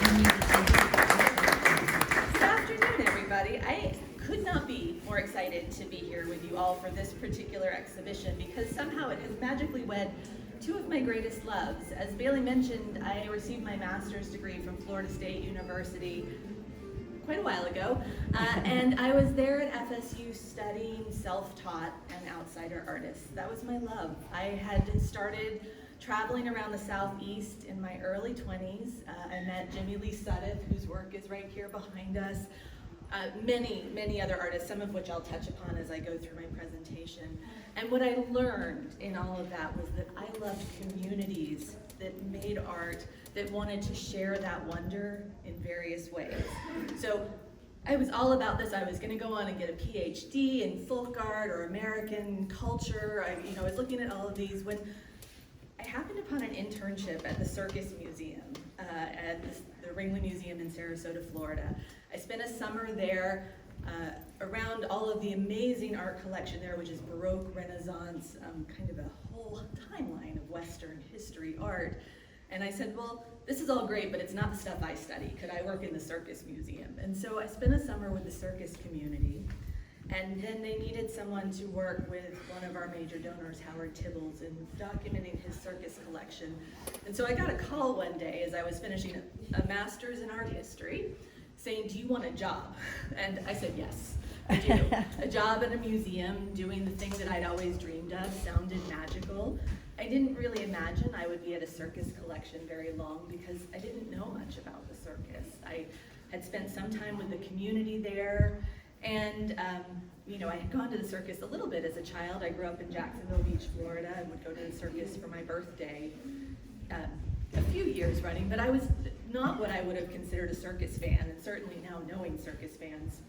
Good afternoon, everybody. I could not be more excited to be here with you all for this particular exhibition because somehow it has magically wed two of my greatest loves. As Bailey mentioned, I received my master's degree from Florida State University quite a while ago, and I was there at FSU studying self-taught and outsider artists. That was my love. I had started traveling around the Southeast in my early 20s. I met Jimmy Lee Sudduth, whose work is right here behind us. Many other artists, some of which I'll touch upon as I go through my presentation. And what I learned in all of that was that I loved communities that made art, that wanted to share that wonder in various ways. So I was all about this. I was going to go on and get a PhD in folk art or American culture. I was looking at all of these when I happened upon an internship at the Circus Museum, at the Ringling Museum in Sarasota, Florida. I spent a summer there around all of the amazing art collection there, which is Baroque, Renaissance, kind of a whole timeline of Western history art. And I said, well, this is all great, but it's not the stuff I study. Could I work in the Circus Museum? And so I spent a summer with the circus community. And then they needed someone to work with one of our major donors, Howard Tibbals, in documenting his circus collection. And so I got a call one day as I was finishing a master's in art history saying, do you want a job? And I said, yes, I do. A job at a museum doing the thing that I'd always dreamed of sounded magical. I didn't really imagine I would be at a circus collection very long because I didn't know much about the circus. I had spent some time with the community there. And I had gone to the circus a little bit as a child. I grew up in Jacksonville Beach, Florida, and would go to the circus for my birthday a few years running, but I was not what I would have considered a circus fan, and certainly now knowing circus fans,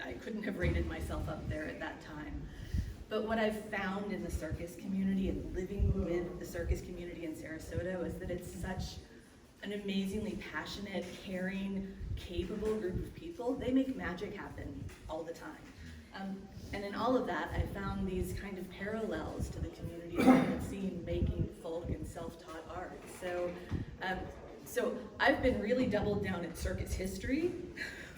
I couldn't have rated myself up there at that time. But what I've found in the circus community and living with the circus community in Sarasota was that it's such an amazingly passionate, caring, capable group of people. They make magic happen all the time. And in all of that, I found these kind of parallels to the communities I had seen making folk and self-taught art. So I've been really doubled down in circus history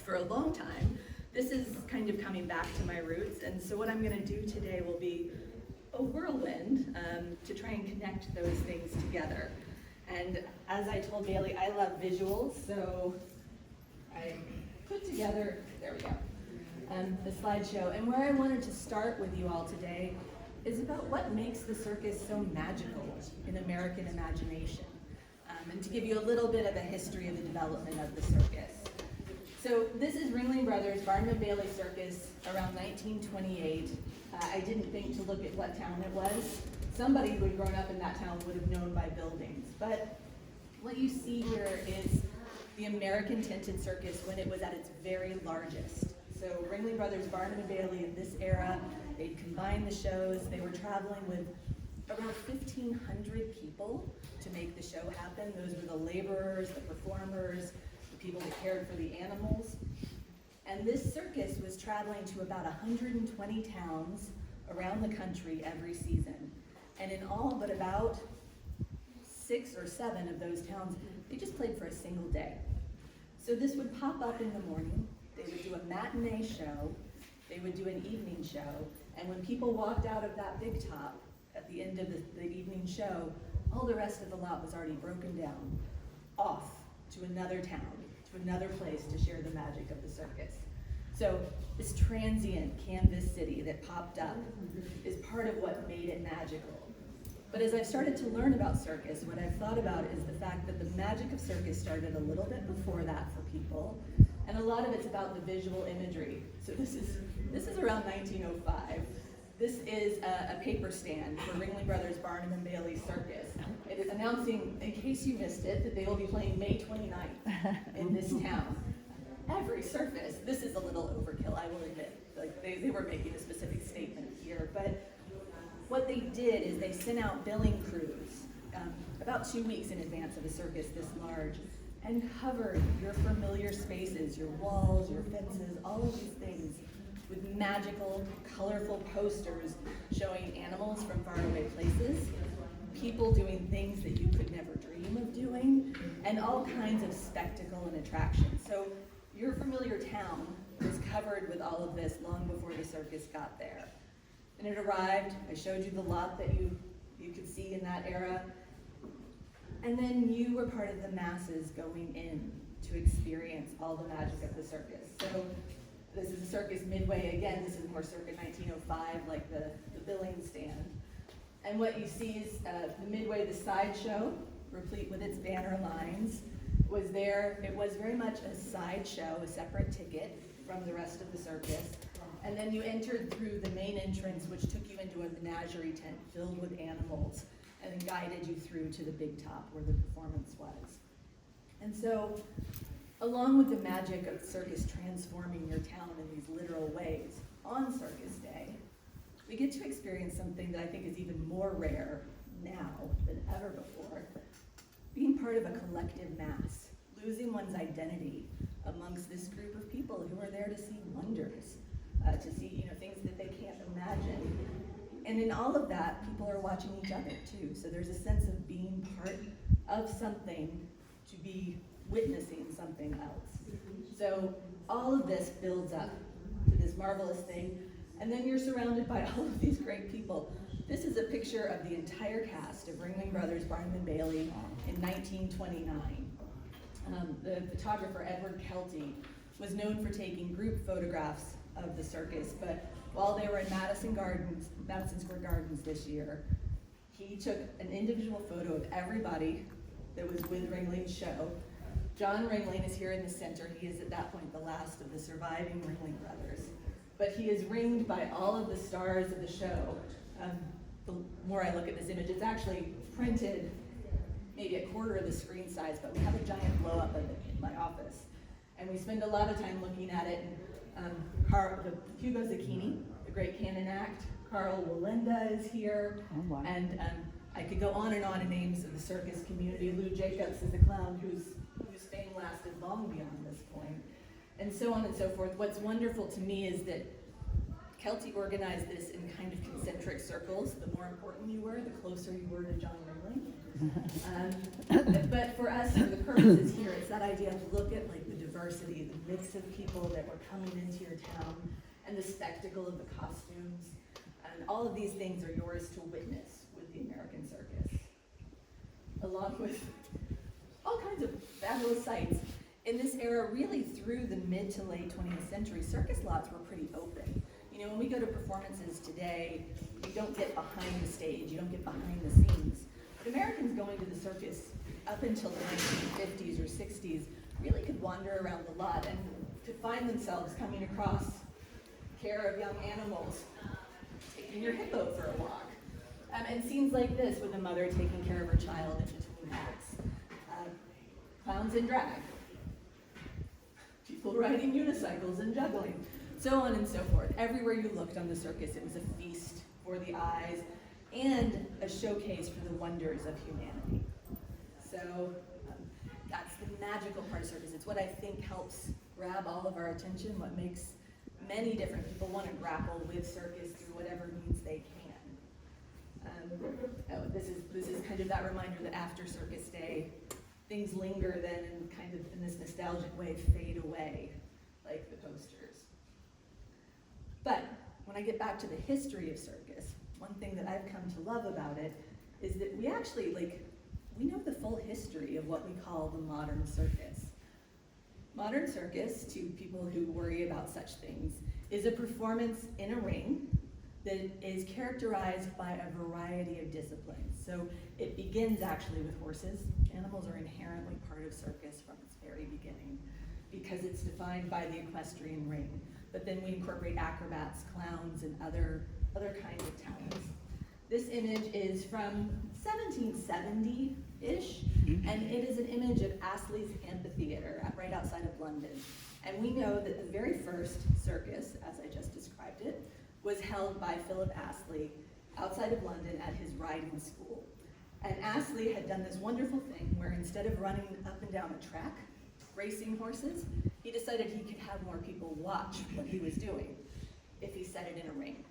for a long time. This is kind of coming back to my roots, and so what I'm going to do today will be a whirlwind to try and connect those things together. And as I told Bailey, I love visuals, so I put together, there we go, the slideshow. And where I wanted to start with you all today is about what makes the circus so magical in American imagination, and to give you a little bit of a history of the development of the circus. So this is Ringling Brothers Barnum and Bailey Circus around 1928. I didn't think to look at what town it was. Somebody who had grown up in that town would have known by buildings. But what you see here is the American tinted circus when it was at its very largest. So Ringling Brothers Barnum and Bailey in this era, they'd combined the shows. They were traveling with around 1,500 people to make the show happen. Those were the laborers, the performers, the people that cared for the animals. And this circus was traveling to about 120 towns around the country every season. And in all but about 6 or 7 of those towns, they just played for a single day. So this would pop up in the morning. They would do a matinee show. They would do an evening show. And when people walked out of that big top at the end of the evening show, all the rest of the lot was already broken down, off to another town, to another place to share the magic of the circus. So this transient canvas city that popped up is part of what made it magical. But as I've started to learn about circus, what I've thought about is the fact that the magic of circus started a little bit before that for people, and a lot of it's about the visual imagery. So this is around 1905. This is a paper stand for Ringling Brothers Barnum and Bailey Circus. It is announcing, in case you missed it, that they will be playing May 29th in this town. Every surface, this is a little overkill, I will admit. Like they were making a specific statement here, but what they did is they sent out billing crews about 2 weeks in advance of a circus this large and covered your familiar spaces, your walls, your fences, all of these things with magical, colorful posters showing animals from faraway places people doing things that you could never dream of doing, and all kinds of spectacle and attraction. So your familiar town was covered with all of this long before the circus got there. And it arrived, I showed you the lot that you could see in that era, and then you were part of the masses going in to experience all the magic of the circus. So this is a circus midway. Again, this is more circa 1905, like the billing stand. And what you see is the midway, the sideshow, replete with its banner lines, was there. It was very much a sideshow, a separate ticket from the rest of the circus. And then you entered through the main entrance, which took you into a menagerie tent filled with animals, and then guided you through to the big top where the performance was. And so, along with the magic of circus transforming your town in these literal ways, on Circus Day, we get to experience something that I think is even more rare now than ever before, being part of a collective mass, losing one's identity amongst this group of people who are there to see wonders, to see things that they can't imagine. And in all of that, people are watching each other too. So there's a sense of being part of something, to be witnessing something else. So all of this builds up to this marvelous thing. And then you're surrounded by all of these great people. This is a picture of the entire cast of Ringling Brothers, Barnum and Bailey in 1929. The photographer, Edward Kelty, was known for taking group photographs of the circus, but while they were in Madison Square Gardens this year, he took an individual photo of everybody that was with Ringling's show. John Ringling is here in the center. He is at that point the last of the surviving Ringling brothers. But he is ringed by all of the stars of the show. The more I look at this image, it's actually printed maybe a quarter of the screen size, but we have a giant blow up of it in my office. And we spend a lot of time looking at it. And Hugo Zucchini, the great canon act, Carl Walenda is here. Oh, wow. And I could go on in names of the circus community. Lou Jacobs is the clown whose fame lasted long beyond this point, and so on and so forth. What's wonderful to me is that Kelty organized this in kind of concentric circles. The more important you were, the closer you were to John Ringling. But for us, for the purposes here, it's that idea to look at like the diversity, the mix of people that were coming into your town, and the spectacle of the costumes. And all of these things are yours to witness with the American circus, along with all kinds of fabulous sights. In this era, really through the mid to late 20th century, circus lots were pretty open. When we go to performances today, you don't get behind the stage, you don't get behind the scenes. But Americans going to the circus up until the 1950s or 60s really could wander around the lot and could find themselves coming across care of young animals, taking your hippo for a walk. And scenes like this with a mother taking care of her child in between acts. Clowns in drag. People riding unicycles and juggling. So on and so forth. Everywhere you looked on the circus, it was a feast for the eyes and a showcase for the wonders of humanity. So that's the magical part of circus. It's what I think helps grab all of our attention, what makes many different people want to grapple with circus through whatever means they can. This is kind of that reminder that after Circus Day, things linger then and kind of in this nostalgic way fade away, like the posters. But when I get back to the history of circus, one thing that I've come to love about it is that we actually, we know the full history of what we call the modern circus. Modern circus, to people who worry about such things, is a performance in a ring that is characterized by a variety of disciplines. So it begins actually with horses. Animals are inherently part of circus from its very beginning because it's defined by the equestrian ring. But then we incorporate acrobats, clowns, and other kinds of talents. This image is from 1770-ish, and it is an image of Astley's Amphitheater right outside of London. And we know that the very first circus, as I just described it, was held by Philip Astley outside of London at his riding school. And Astley had done this wonderful thing where instead of running up and down a track, racing horses, he decided he could have more people watch what he was doing if he set it in a ring.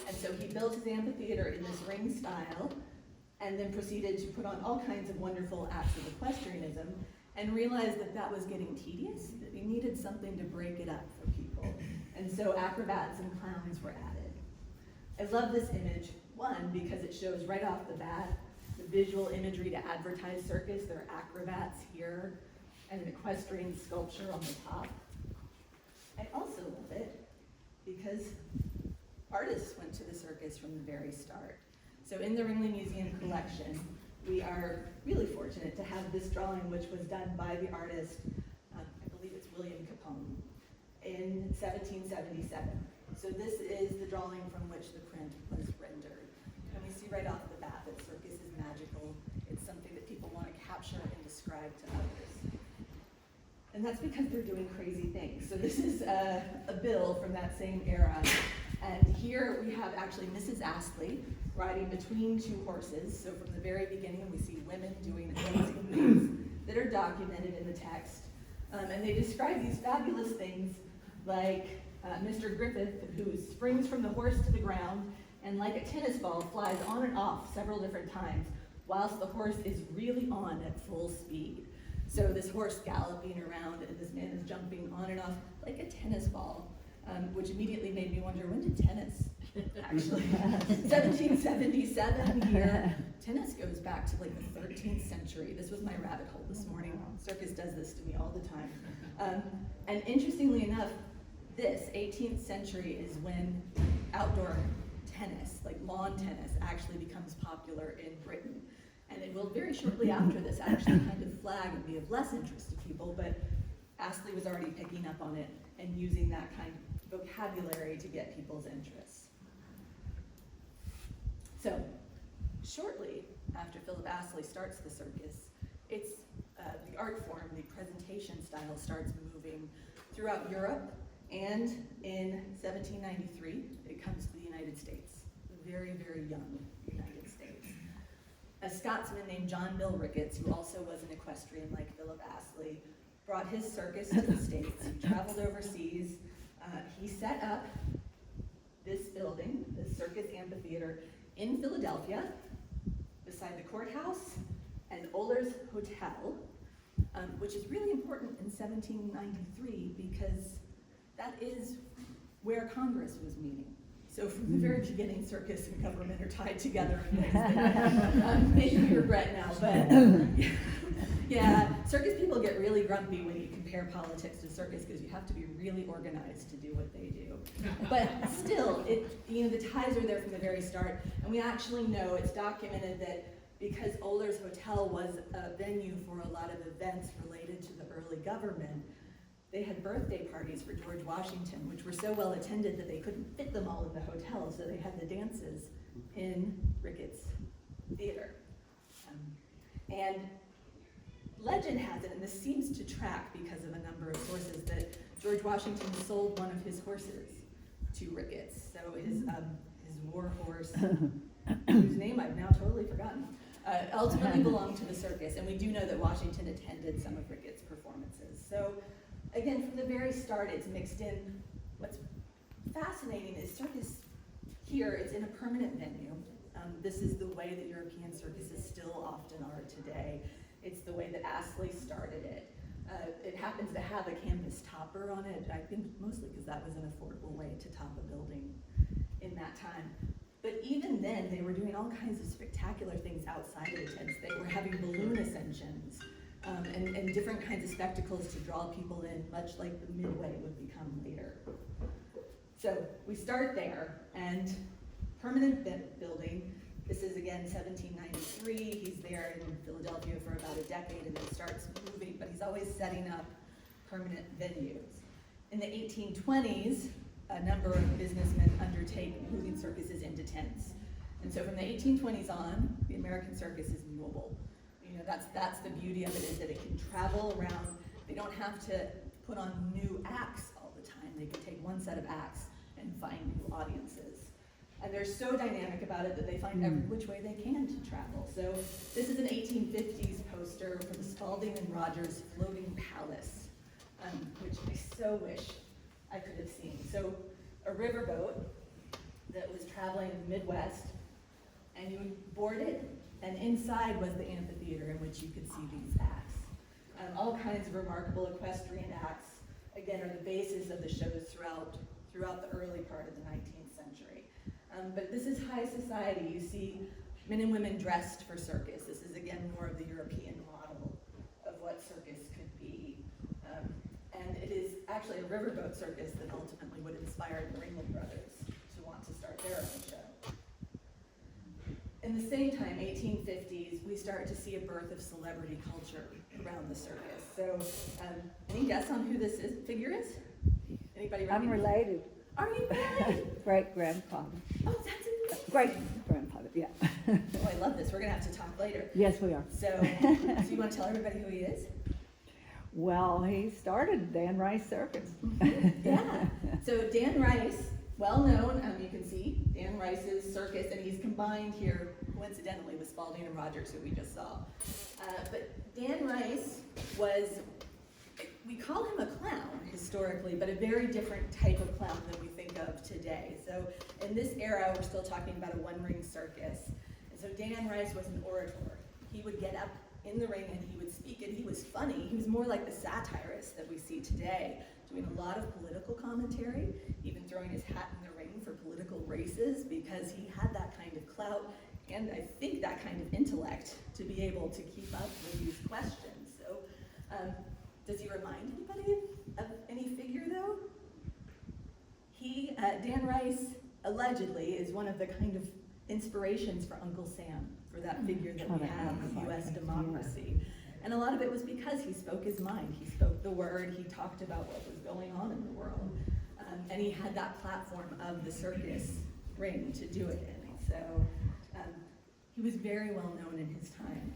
And so he built his amphitheater in this ring style, and then proceeded to put on all kinds of wonderful acts of equestrianism, and realized that that was getting tedious, that we needed something to break it up for people. And so acrobats and clowns were added. I love this image, one, because it shows right off the bat the visual imagery to advertise circus. There are acrobats here and an equestrian sculpture on the top. I also love it because artists went to the circus from the very start. So in the Ringling Museum collection, we are really fortunate to have this drawing, which was done by the artist, I believe it's William Capone, in 1777. So this is the drawing from which the print was rendered. And we see right off the bat that circus is magical. It's something that people want to capture and describe to others. And that's because they're doing crazy things. So this is a bill from that same era. And here we have actually Mrs. Astley riding between two horses. So from the very beginning, we see women doing amazing things that are documented in the text. And they describe these fabulous things like Mr. Griffith, who springs from the horse to the ground and like a tennis ball flies on and off several different times whilst the horse is really on at full speed. So this horse galloping around and this man is jumping on and off like a tennis ball, which immediately made me wonder, when did tennis actually? 1777 here. Tennis goes back to like the 13th century. This was my rabbit hole this morning. Circus does this to me all the time. And interestingly enough, this 18th century is when outdoor tennis, like lawn tennis, actually becomes popular in Britain. And it will very shortly after this actually kind of flag and be of less interest to people, but Astley was already picking up on it and using that kind of vocabulary to get people's interest. So, shortly after Philip Astley starts the circus, it's the art form, the presentation style starts moving throughout Europe, and in 1793, it comes to the United States, very, very young United States. A Scotsman named John Bill Ricketts, who also was an equestrian like Philip Astley, brought his circus to the States. He traveled overseas. He set up this building, this circus amphitheater, in Philadelphia, beside the courthouse and Oler's Hotel, which is really important in 1793 because that is where Congress was meeting. So from the very beginning, circus and government are tied together in ways that maybe we regret now, but yeah, circus people get really grumpy when you compare politics to circus because you have to be really organized to do what they do. But still, the ties are there from the very start, and we actually know, it's documented that because Oler's Hotel was a venue for a lot of events related to the early government, they had birthday parties for George Washington, which were so well attended that they couldn't fit them all in the hotel, so they had the dances in Ricketts Theater. And legend has it, and this seems to track because of a number of sources, that George Washington sold one of his horses to Ricketts. So his war horse, whose name I've now totally forgotten, ultimately belonged to the circus, and we do know that Washington attended some of Ricketts' performances. So again, from the very start, it's mixed in. What's fascinating is circus here, it's in a permanent venue. This is the way that European circuses still often are today. It's the way that Astley started it. It happens to have a canvas topper on it, I think mostly because that was an affordable way to top a building in that time. But even then, they were doing all kinds of spectacular things outside of the tents. They were having balloon ascensions, and different kinds of spectacles to draw people in, much like the Midway would become later. So we start there, and permanent building. This is again 1793. He's there in Philadelphia for about a decade and then starts moving, but he's always setting up permanent venues. In the 1820s, a number of businessmen undertake moving circuses into tents. And so from the 1820s on, the American circus is mobile. That's the beauty of it, is that it can travel around. They don't have to put on new acts all the time. They can take one set of acts and find new audiences. And they're so dynamic about it that they find every which way they can to travel. So this is an 1850s poster for the Spalding and Rogers Floating Palace, which I so wish I could have seen. So a riverboat that was traveling in the Midwest, and you would board it, And inside was the amphitheater in which you could see these acts. All kinds of remarkable equestrian acts, again, are the basis of the shows throughout the early part of the 19th century. But this is high society. You see men and women dressed for circus. This is, again, more of the European model of what circus could be. And it is actually a riverboat circus that ultimately would inspire the Ringling brothers to want to start their own show. In the same time, 1850s, we start to see a birth of celebrity culture around the circus. So, any guess on who this figure is? Anybody ready? I'm related. Are you married? Great-grandfather. Oh, that's amazing. Great-grandfather, yeah. Oh, I love this. We're gonna have to talk later. Yes, we are. So you want to tell everybody who he is? Well, he started Dan Rice Circus. Yeah. So Dan Rice, well known, you can see Dan Rice's circus, and he's combined here, coincidentally, with Spalding and Rogers, who we just saw. But Dan Rice was, we call him a clown historically, but a very different type of clown than we think of today. So in this era, we're still talking about a one-ring circus. And so Dan Rice was an orator. He would get up in the ring and he would speak, and he was funny. He was more like the satirist that we see today, doing a lot of political commentary, even throwing his hat in the ring for political races, because he had that kind of clout and I think that kind of intellect to be able to keep up with these questions. So does he remind anybody of any figure though? Dan Rice allegedly is one of the kind of inspirations for Uncle Sam, for that figure that we have of US democracy. And a lot of it was because he spoke his mind. He spoke the word, he talked about what was going on in the world. And he had that platform of the circus ring to do it in. So he was very well known in his time,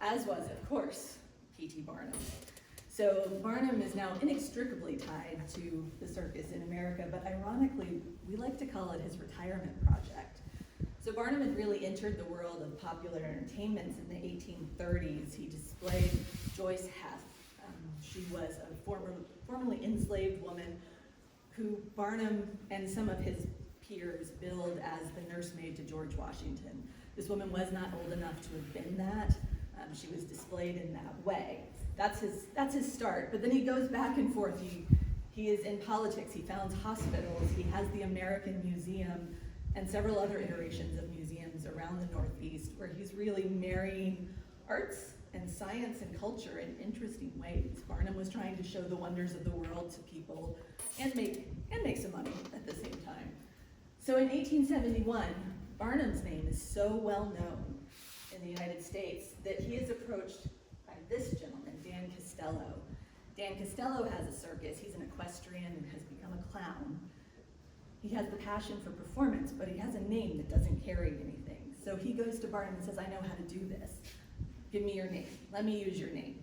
as was, of course, P.T. Barnum. So Barnum is now inextricably tied to the circus in America, but ironically, we like to call it his retirement project. So Barnum had really entered the world of popular entertainments in the 1830s. He displayed Joyce Heth. She was a formerly enslaved woman who Barnum and some of his peers billed as the nursemaid to George Washington. This woman was not old enough to have been that. She was displayed in that way. That's his start. But then he goes back and forth. He is in politics. He founds hospitals. He has the American Museum and several other iterations of museums around the Northeast, where he's really marrying arts and science and culture in interesting ways. Barnum was trying to show the wonders of the world to people and make some money at the same time. So in 1871, Barnum's name is so well known in the United States that he is approached by this gentleman, Dan Costello. Dan Costello has a circus. He's an equestrian and has become a clown. He has the passion for performance, but he has a name that doesn't carry anything. So he goes to Barnum and says, I know how to do this. Give me your name. Let me use your name.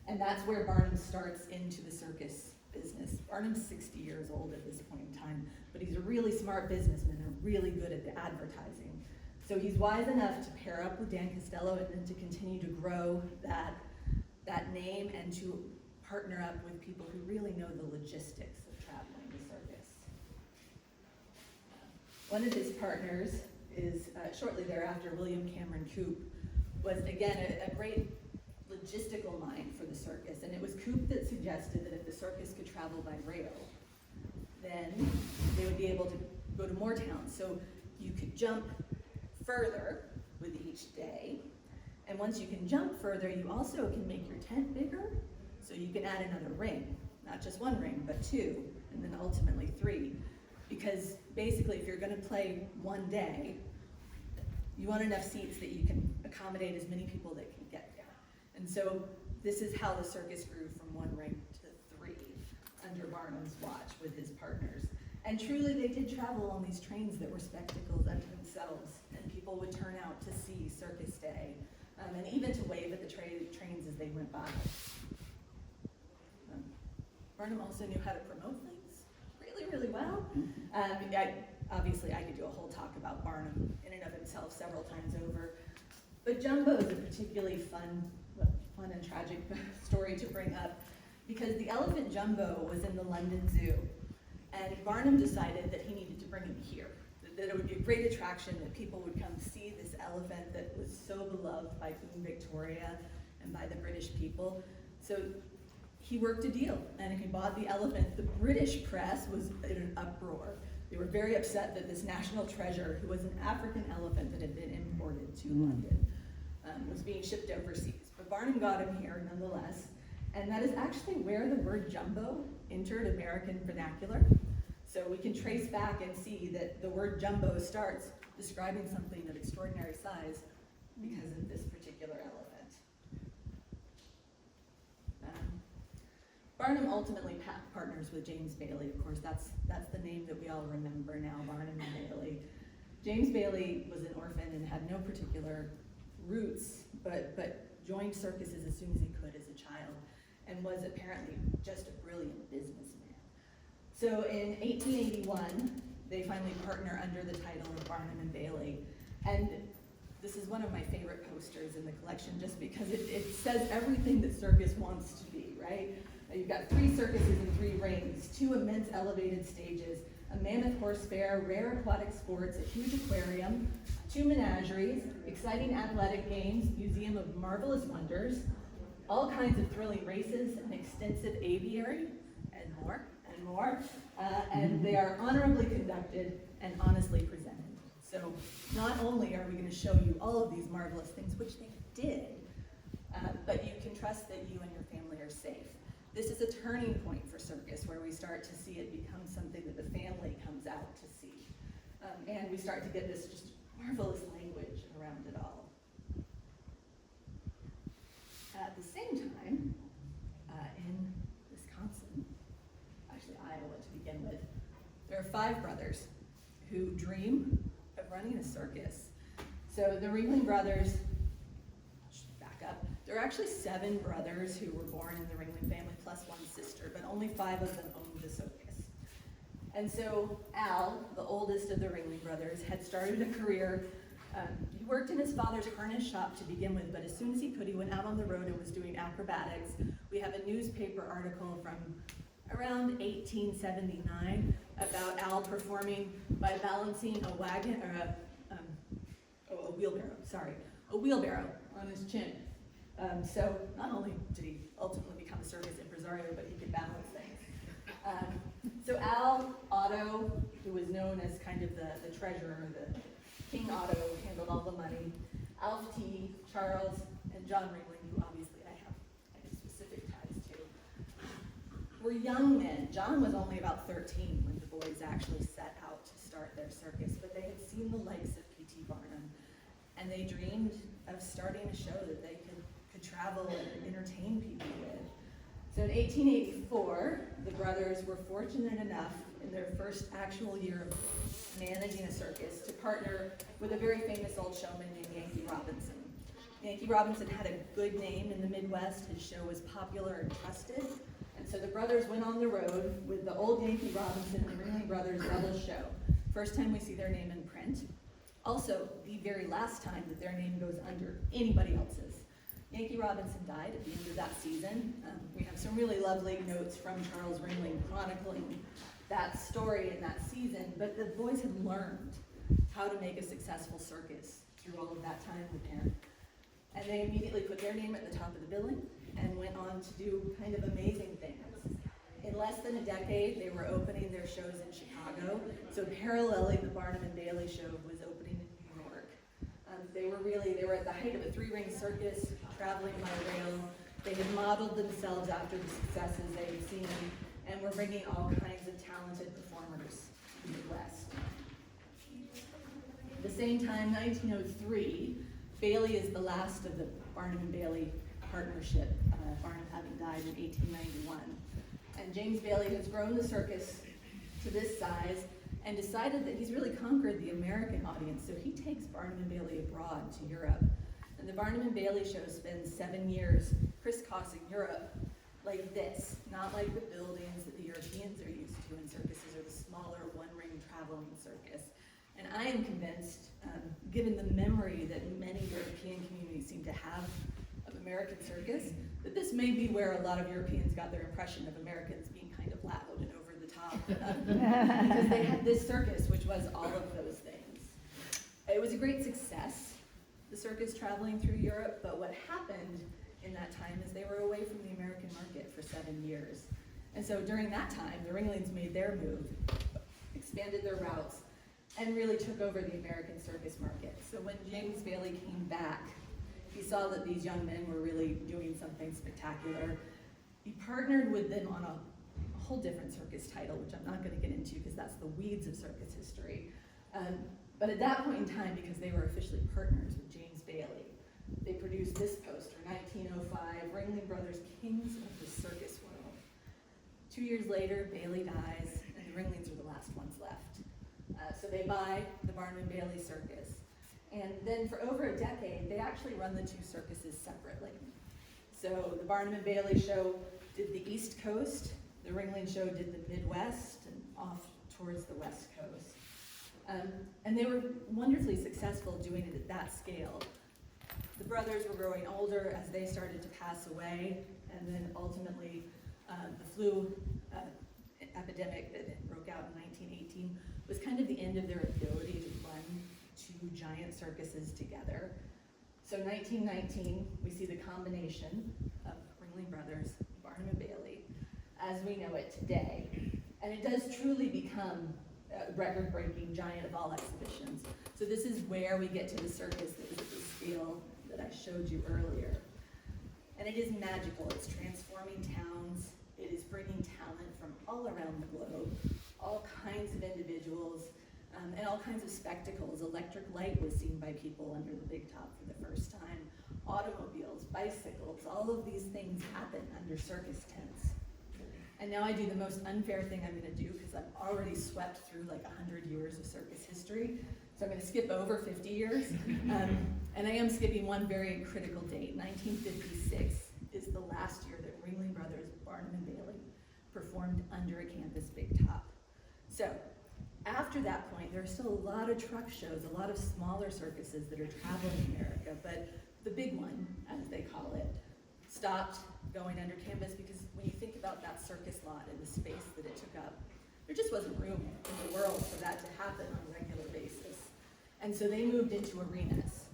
And that's where Barnum starts into the circus business. Barnum's 60 years old at this point in time, but he's a really smart businessman and really good at the advertising. So he's wise enough to pair up with Dan Costello and then to continue to grow that name and to partner up with people who really know the logistics of traveling the circus. One of his partners is, shortly thereafter, William Cameron Coop, was again a great logistical mind for the circus. And it was Coop that suggested that if the circus could travel by rail, then they would be able to go to more towns. So you could jump further with each day. And once you can jump further, you also can make your tent bigger. So you can add another ring, not just one ring, but two, and then ultimately three. Because basically, if you're going to play one day, you want enough seats that you can accommodate as many people that can get there. And so this is how the circus grew from one ring to three under Barnum's watch with his partners. And truly, they did travel on these trains that were spectacles unto themselves, and people would turn out to see Circus Day, and even to wave at the trains as they went by. Barnum also knew how to promote things really, really well. Obviously, I could do a whole talk about Barnum in and of himself several times over, but Jumbo is a particularly fun and tragic story to bring up, because the elephant Jumbo was in the London Zoo, and Barnum decided that he needed to bring him here, that that it would be a great attraction, that people would come see this elephant that was so beloved by Queen Victoria and by the British people. So he worked a deal, and he bought the elephant. The British press was in an uproar. They were very upset that this national treasure, who was an African elephant that had been imported to London, was being shipped overseas. But Barnum got him here nonetheless, and that is actually where the word jumbo entered American vernacular. So we can trace back and see that the word jumbo starts describing something of extraordinary size because of this particular elephant. Barnum ultimately partners with James Bailey. Of course, that's the name that we all remember now, Barnum and Bailey. James Bailey was an orphan and had no particular roots, but joined circuses as soon as he could as a child, and was apparently just a brilliant businessman. So in 1881, they finally partner under the title of Barnum and Bailey. And this is one of my favorite posters in the collection just because it says everything that circus wants to be, right? You've got 3 circuses and 3 rings, 2 immense elevated stages, a mammoth horse fair, rare aquatic sports, a huge aquarium, 2 menageries, exciting athletic games, museum of marvelous wonders, all kinds of thrilling races, an extensive aviary, and more, and more. And they are honorably conducted and honestly presented. So not only are we going to show you all of these marvelous things, which they did, but you can trust that you and your family are safe. This is a turning point for circus where we start to see it become something that the family comes out to see. And we start to get this just marvelous language around it all. At the same time, in Wisconsin, actually Iowa to begin with, there are 5 brothers who dream of running a circus. So the Ringling brothers, back up, there are actually 7 brothers who were born in the Ringling family plus 1 sister, but only 5 of them owned the circus. And so Al, the oldest of the Ringling brothers, had started a career. He worked in his father's harness shop to begin with, but as soon as he could, he went out on the road and was doing acrobatics. We have a newspaper article from around 1879 about Al performing by balancing a wagon, or a wheelbarrow on his chin. So not only did he ultimately become a circus impresario, but he could balance things. So Al Otto, who was known as kind of the treasurer, the King Otto, handled all the money. Alf T, Charles, and John Ringling, who obviously I have specific ties to, were young men. John was only about 13 when the boys actually set out to start their circus, but they had seen the likes of P.T. Barnum, and they dreamed of starting a show that they could travel and entertain people with. So in 1884, the brothers were fortunate enough in their first actual year of managing a circus to partner with a very famous old showman named Yankee Robinson. Yankee Robinson had a good name in the Midwest. His show was popular and trusted. And so the brothers went on the road with the old Yankee Robinson and Ringling Brothers double show. First time we see their name in print. Also, the very last time that their name goes under anybody else's. Yankee Robinson died at the end of that season. We have some really lovely notes from Charles Ringling chronicling that story in that season, but the boys had learned how to make a successful circus through all of that time with him. And they immediately put their name at the top of the billing and went on to do kind of amazing things. In less than a decade, they were opening their shows in Chicago, so paralleling the Barnum and Bailey show was opening in New York. They were at the height of a 3-ring circus, traveling by rail. They had modeled themselves after the successes they had seen, and were bringing all kinds of talented performers to the Midwest. At the same time, 1903, Bailey is the last of the Barnum and Bailey partnership, Barnum having died in 1891. And James Bailey has grown the circus to this size and decided that he's really conquered the American audience, so he takes Barnum and Bailey abroad to Europe. And the Barnum and Bailey show spends 7 years crisscrossing Europe like this, not like the buildings that the Europeans are used to in circuses, or the smaller 1-ring traveling circus. And I am convinced, given the memory that many European communities seem to have of American circus, that this may be where a lot of Europeans got their impression of Americans being kind of loud and over the top because they had this circus, which was all of those things. It was a great success, the circus traveling through Europe, but what happened in that time is they were away from the American market for 7 years. And so during that time, the Ringlings made their move, expanded their routes, and really took over the American circus market. So when James Bailey came back, he saw that these young men were really doing something spectacular. He partnered with them on a whole different circus title, which I'm not going to get into because that's the weeds of circus history. But at that point in time, because they were officially partners with James Bailey, they produced this poster, 1905, Ringling Brothers, Kings of the Circus World. 2 years later, Bailey dies, and the Ringlings are the last ones left. So they buy the Barnum and Bailey Circus. And then for over a decade, they actually run the two circuses separately. So the Barnum and Bailey show did the East Coast, the Ringling show did the Midwest, and off towards the West Coast. And they were wonderfully successful doing it at that scale. The brothers were growing older as they started to pass away, and then ultimately the flu epidemic that broke out in 1918 was kind of the end of their ability to run two giant circuses together. So 1919, we see the combination of Ringling Brothers, Barnum and Bailey, as we know it today. And it does truly become a record-breaking giant of all exhibitions. So this is where we get to the circus that is at the scale that I showed you earlier. And it is magical. It's transforming towns. It is bringing talent from all around the globe, all kinds of individuals, and all kinds of spectacles. Electric light was seen by people under the big top for the first time. Automobiles, bicycles, all of these things happen under circus tents. And now I do the most unfair thing I'm gonna do because I've already swept through like 100 years of circus history. So I'm gonna skip over 50 years. And I am skipping one very critical date. 1956 is the last year that Ringling Brothers, Barnum and Bailey performed under a canvas big top. So after that point, there are still a lot of truck shows, a lot of smaller circuses that are traveling America, but the big one, as they call it, stopped going under canvas because when you think about that circus lot and the space that it took up, there just wasn't room in the world for that to happen on a regular basis. And so they moved into arenas.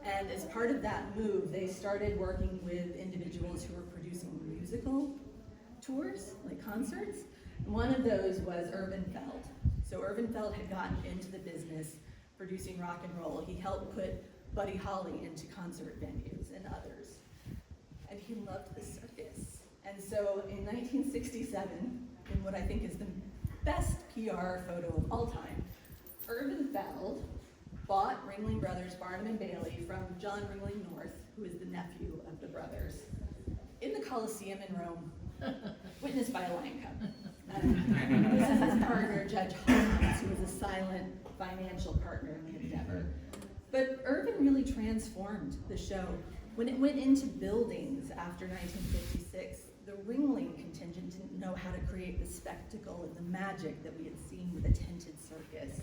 And as part of that move, they started working with individuals who were producing musical tours, like concerts. And one of those was Irvin Feld. So Irvin Feld had gotten into the business producing rock and roll. He helped put Buddy Holly into concert venues and others. And he loved the circus. And so in 1967, in what I think is the best PR photo of all time, Irvin Feld bought Ringling Brothers, Barnum and Bailey from John Ringling North, who is the nephew of the brothers, in the Coliseum in Rome, witnessed by a lion cub. This is his partner, Judge Hawkins, who was a silent financial partner in the endeavor. But Irvin really transformed the show. When it went into buildings after 1956, the Ringling contingent didn't know how to create the spectacle and the magic that we had seen with a tented circus.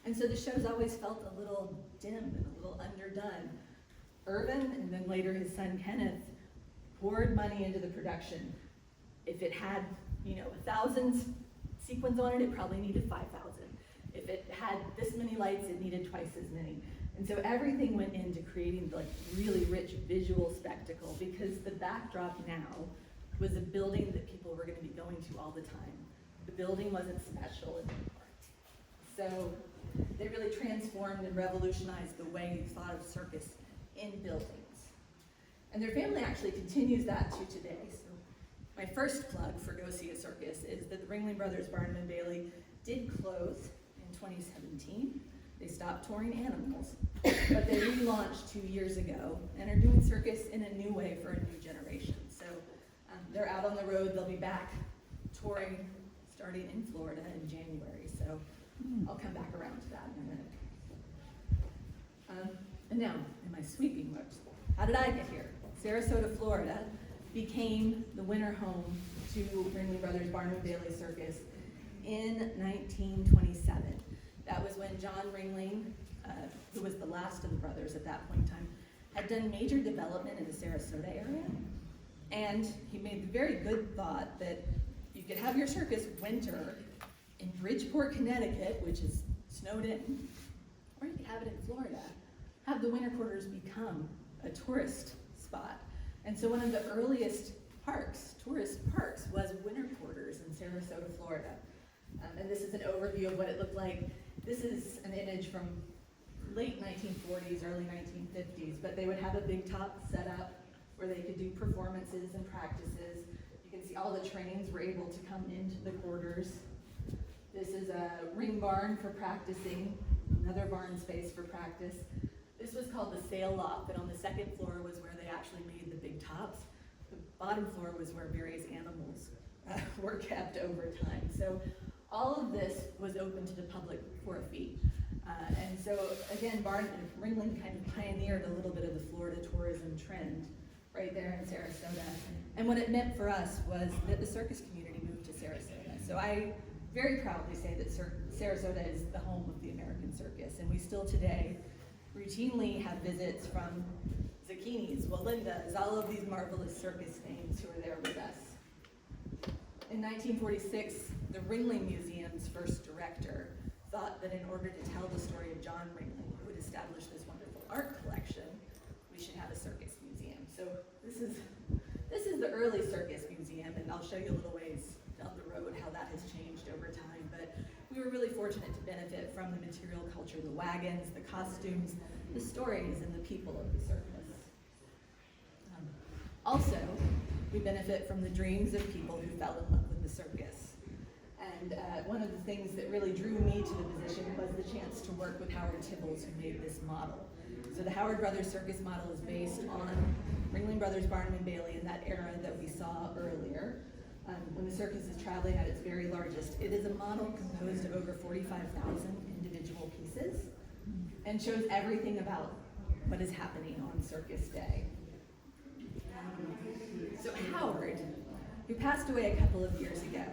And so the shows always felt a little dim and a little underdone. Irvin, and then later his son Kenneth, poured money into the production. If it had, 1,000 sequins on it, it probably needed 5,000. If it had this many lights, it needed twice as many. And so everything went into creating like really rich visual spectacle because the backdrop now was a building that people were going to be going to all the time. The building wasn't special anymore. So they really transformed and revolutionized the way you thought of circus in buildings. And their family actually continues that to today. So my first plug for Go See a Circus is that the Ringling Brothers, Barnum and Bailey did close in 2017. They stopped touring animals, but they relaunched 2 years ago and are doing circus in a new way for a new generation. So they're out on the road. They'll be back touring starting in Florida in January. So I'll come back around to that in a minute. And now, in my sweeping moves, how did I get here? Sarasota, Florida became the winter home to Ringling Brothers, Barnum and Bailey Circus in 1927. That was when John Ringling, who was the last of the brothers at that point in time, had done major development in the Sarasota area. And he made the very good thought that you could have your circus winter in Bridgeport, Connecticut, which is snowed in, or you could have it in Florida. Have the winter quarters become a tourist spot. And so one of the earliest parks, tourist parks, was winter quarters in Sarasota, Florida. And this is an overview of what it looked like. This is an image from late 1940s, early 1950s, but they would have a big top set up where they could do performances and practices. You can see all the trains were able to come into the quarters. This is a ring barn for practicing, another barn space for practice. This was called the sail loft, and on the second floor was where they actually made the big tops. The bottom floor was where various animals were kept over time. So all of this was open to the public for a fee. And so again, Ringling kind of pioneered a little bit of the Florida tourism trend right there in Sarasota. And what it meant for us was that the circus community moved to Sarasota. So I very proudly say that Sarasota is the home of the American circus, and we still today routinely have visits from Zucchini's, Walinda's, all of these marvelous circus names who are there with us. In 1946, the Ringling Museum's first director thought that in order to tell the story of John Ringling, who would establish this wonderful art collection, we should have a circus museum. So this is the early circus museum, and I'll show you a little ways down the road how that has changed over time. But we were really fortunate to benefit from the material culture, the wagons, the costumes, the stories, and the people of the circus. Also, we benefit from the dreams of people who fell in love with the circus. And one of the things that really drew me to the position was the chance to work with Howard Tibbals, who made this model. So the Howard Brothers Circus model is based on Ringling Brothers, Barnum and Bailey in that era that we saw earlier. When the circus is traveling at its very largest, it is a model composed of over 45,000 individual pieces and shows everything about what is happening on Circus Day. So Howard, who passed away a couple of years ago,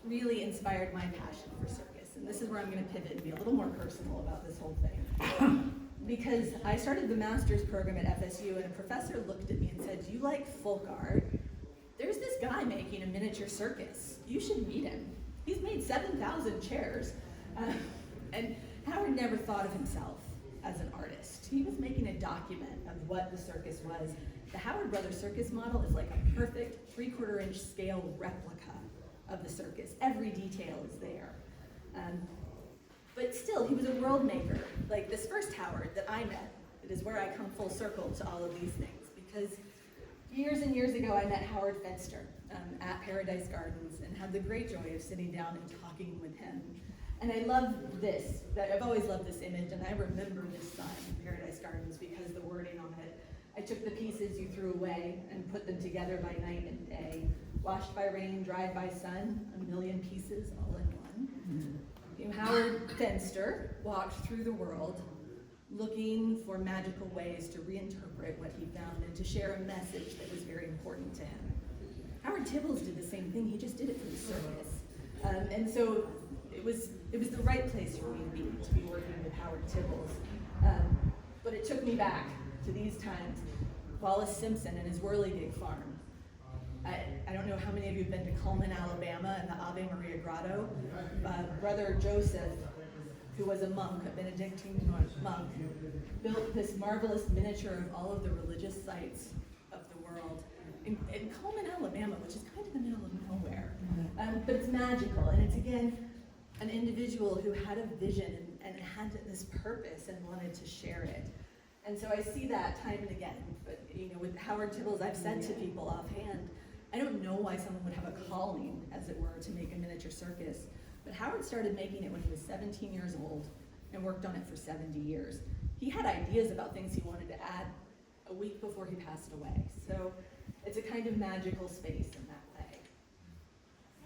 really inspired my passion for circus. And this is where I'm going to pivot and be a little more personal about this whole thing. Because I started the master's program at FSU, and a professor looked at me and said, "Do you like folk art? There's this guy making a miniature circus. You should meet him. He's made 7,000 chairs." And Howard never thought of himself as an artist. He was making a document of what the circus was. The Howard Brothers Circus model is like a perfect 3/4 inch scale replica of the circus. Every detail is there. But still, he was a world maker. Like this first Howard that I met, it is where I come full circle to all of these things, because years and years ago I met Howard Fenster at Paradise Gardens and had the great joy of sitting down and talking with him. And I love this, I've always loved this image, and I remember this sign in Paradise Gardens because the wording on it. I took the pieces you threw away and put them together by night and day. Washed by rain, dried by sun, 1,000,000 pieces all in one. Mm-hmm. Howard Fenster walked through the world looking for magical ways to reinterpret what he found and to share a message that was very important to him. Howard Tibbals did the same thing, he just did it for the circus. And so it was the right place for me to be working with Howard Tibbals. But it took me back to these times. Wallace Simpson and his Whirligig Farm. I don't know how many of you have been to Cullman, Alabama, and the Ave Maria Grotto. Brother Joseph, who was a monk, a Benedictine monk, built this marvelous miniature of all of the religious sites of the world in Cullman, Alabama, which is kind of the middle of nowhere. But it's magical, and it's again an individual who had a vision and had this purpose and wanted to share it. And so I see that time and again. But with Howard Tibbals, I've said to people offhand, I don't know why someone would have a calling, as it were, to make a miniature circus. But Howard started making it when he was 17 years old and worked on it for 70 years. He had ideas about things he wanted to add a week before he passed away. So it's a kind of magical space in that way.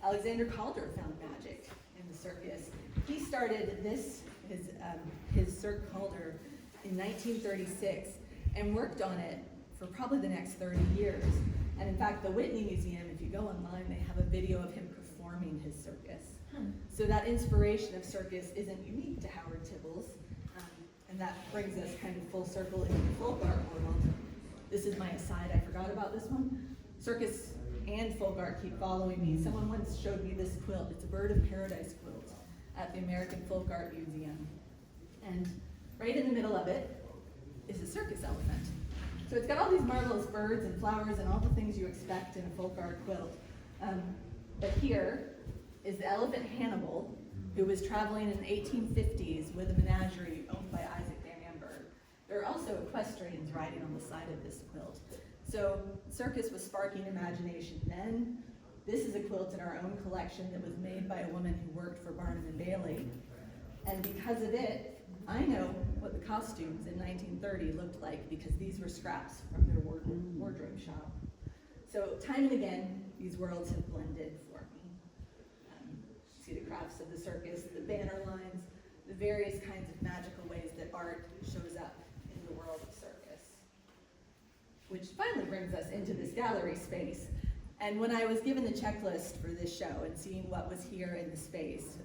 Alexander Calder found magic in the circus. He started his Cirque Calder in 1936 and worked on it for probably the next 30 years. And in fact, the Whitney Museum, if you go online, they have a video of him performing his circus. So that inspiration of circus isn't unique to Howard Tibbals, and that brings us kind of full circle into the folk art world. This is my aside, I forgot about this one. Circus and folk art keep following me. Someone once showed me this quilt. It's a bird of paradise quilt at the American Folk Art Museum. And right in the middle of it is a circus elephant. So it's got all these marvelous birds and flowers and all the things you expect in a folk art quilt. But here is the elephant Hannibal, who was traveling in the 1850s with a menagerie owned by Isaac Van Amberg. There are also equestrians riding on the side of this quilt. So circus was sparking imagination then. This is a quilt in our own collection that was made by a woman who worked for Barnum and Bailey. And because of it, I know what the costumes in 1930 looked like because these were scraps from their wardrobe shop. So time and again, these worlds have blended for me. See the crafts of the circus, the banner lines, the various kinds of magical ways that art shows up in the world of circus. Which finally brings us into this gallery space. And when I was given the checklist for this show and seeing what was here in the space,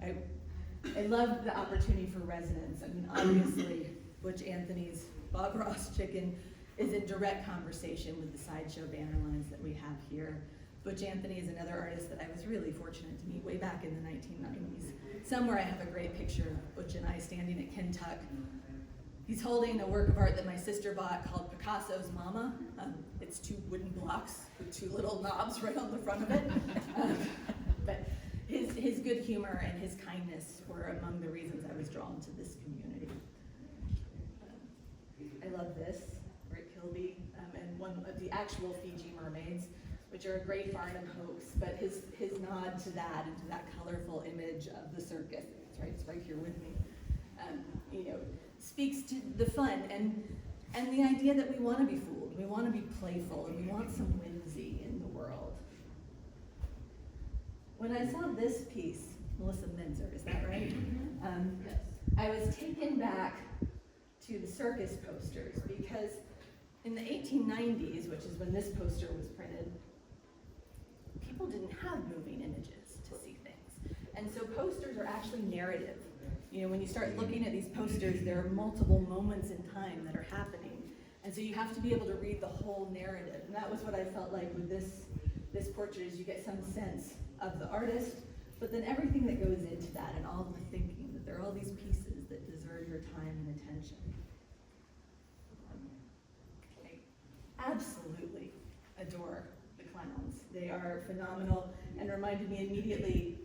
I loved the opportunity for resonance. I mean, obviously, Butch Anthony's Bob Ross Chicken is in direct conversation with the sideshow banner lines that we have here. Butch Anthony is another artist that I was really fortunate to meet way back in the 1990s. Somewhere I have a great picture of Butch and I standing at Kentuck. He's holding a work of art that my sister bought called Picasso's Mama. It's 2 wooden blocks with 2 little knobs right on the front of it. But his good humor and his kindness were among the reasons I was drawn to this community. I love this, Rick Kilby, and one of the actual Fiji mermaids, which are a great Barnum hoax, but his nod to that and to that colorful image of the circus, it's right here with me, speaks to the fun and the idea that we want to be fooled, we want to be playful, and we want some whimsy in the world. When I saw this piece, Melissa Minzer, is that right? Yes. I was taken back to the circus posters because in the 1890s, which is when this poster was printed, people didn't have moving images to see things. And so posters are actually narrative. When you start looking at these posters, there are multiple moments in time that are happening. And so you have to be able to read the whole narrative. And that was what I felt like with this portrait, is you get some sense of the artist, but then everything that goes into that and all the thinking, that there are all these pieces that deserve your time and attention. I absolutely adore the clowns. They are phenomenal and reminded me immediately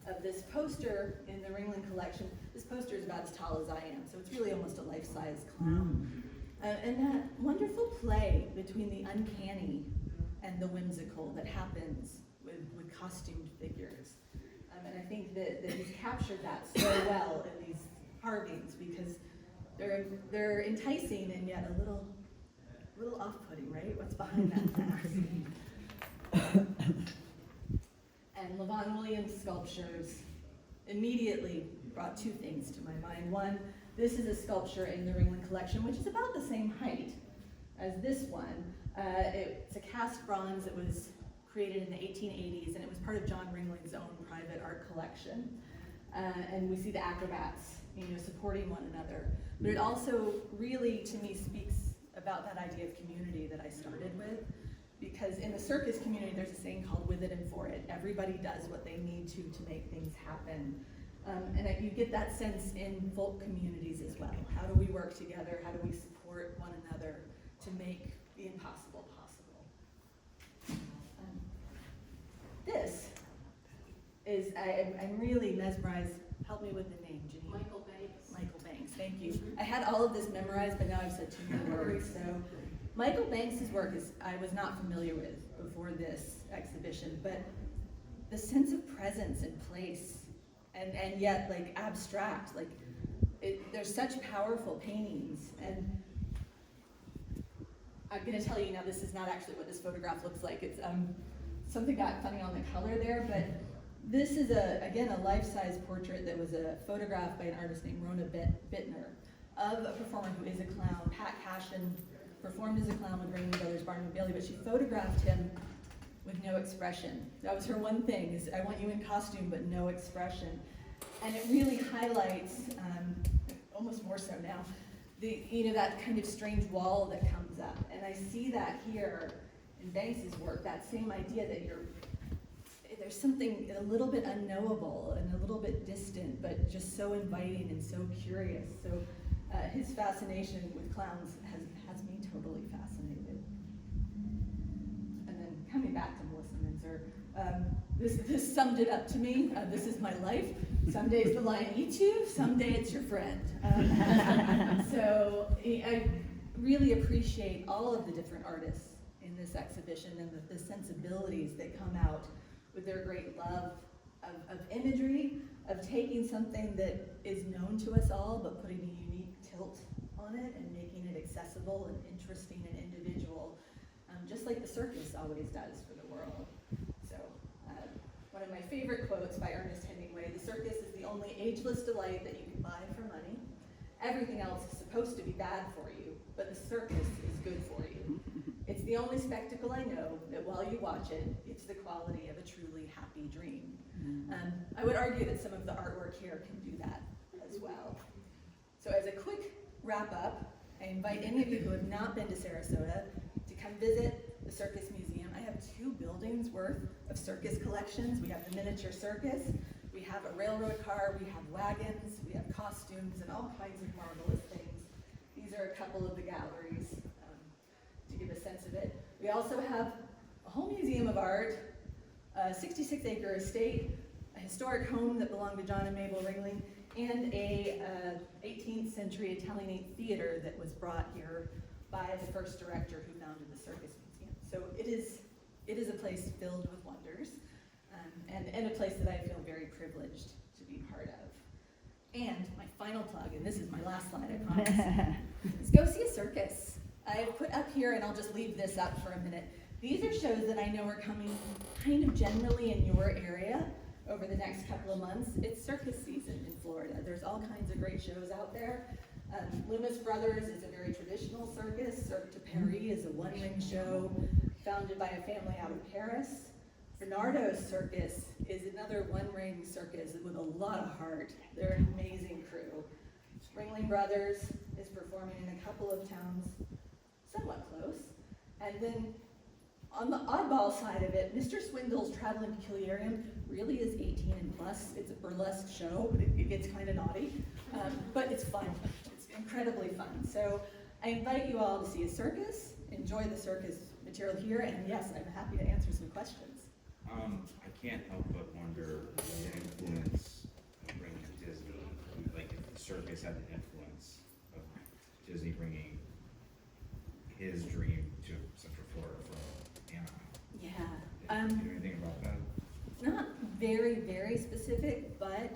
of this poster in the Ringling collection. This poster is about as tall as I am, so it's really almost a life-size clown. And that wonderful play between the uncanny and the whimsical that happens with costumed figures. And I think that he's captured that so well in these carvings because they're enticing and yet a little off-putting, right? What's behind that mask? And Levon Williams' sculptures immediately brought 2 things to my mind. One, this is a sculpture in the Ringling collection, which is about the same height as this one. It's a cast bronze that was created in the 1880s, and it was part of John Ringling's own private art collection. And we see the acrobats, supporting one another. But it also really, to me, speaks about that idea of community that I started with. Because in the circus community, there's a saying called with it and for it. Everybody does what they need to make things happen. And you get that sense in folk communities as well. How do we work together? How do we support one another to make the impossible possible? This is, I'm really mesmerized. Help me with the name, Jeanine. Michael Banks. Michael Banks, thank you. I had all of this memorized, but now I've said 2 more words. So Michael Banks' work I was not familiar with before this exhibition, but the sense of presence and place, and yet like abstract, there's such powerful paintings. And I'm gonna tell you now, this is not actually what this photograph looks like. It's something got funny on the color there, but this is again a life-size portrait that was a photograph by an artist named Rona Bittner of a performer who is a clown. Pat Cashin performed as a clown with Ringling Brothers, Barnum and Bailey, but she photographed him with no expression. That was her one thing, is I want you in costume but no expression. And it really highlights, almost more so now, that kind of strange wall that comes up. And I see that here in Banks's work, that same idea that there's something a little bit unknowable and a little bit distant, but just so inviting and so curious. So his fascination with clowns has me totally fascinated. And then coming back to Melissa Minzer, this summed it up to me. This is my life. Some days the lion eats you, some day it's your friend. So I really appreciate all of the different artists in this exhibition and the sensibilities that come out with their great love of imagery, of taking something that is known to us all, but putting a unique tilt on it and making it accessible and interesting and individual, just like the circus always does for the world. So, one of my favorite quotes by Ernest Hemingway, "The circus is the only ageless delight that you can buy for money. Everything else is supposed to be bad for you, but the circus is good for you. It's the only spectacle I know that while you watch it, it's the quality of a truly happy dream." I would argue that some of the artwork here can do that as well. So as a quick wrap up, I invite any of you who have not been to Sarasota to come visit the Circus Museum. I have 2 buildings worth of circus collections. We have the miniature circus, we have a railroad car, we have wagons, we have costumes, and all kinds of marvelous things. These are a couple of the galleries to give a sense of it. We also have a whole museum of art, a 66-acre estate, a historic home that belonged to John and Mabel Ringling, and a 18th century Italianate theater that was brought here by the first director who founded the Circus Museum. So it is a place filled with wonders, and a place that I feel very privileged to be part of. And my final plug, and this is my last slide, I promise, is go see a circus. I've put up here, and I'll just leave this up for a minute. These are shows that I know are coming kind of generally in your area over the next couple of months. It's circus season in Florida. There's all kinds of great shows out there. Loomis Brothers is a very traditional circus. Cirque de Paris is a one-ring show founded by a family out of Paris. Bernardo's Circus is another one-ring circus with a lot of heart. They're an amazing crew. Ringling Brothers is performing in a couple of towns somewhat close. And then on the oddball side of it, Mr. Swindle's Traveling Peculiarium really is 18 and plus. It's a burlesque show, but it gets kind of naughty. But it's fun. It's incredibly fun. So I invite you all to see a circus, enjoy the circus material here, and yes, I'm happy to answer some questions. I can't help but wonder the influence of bringing Disney, like if the circus had the influence of Disney bringing his dream to Central Florida from Anaheim. Yeah. Do you know anything about that? Not very, very specific, but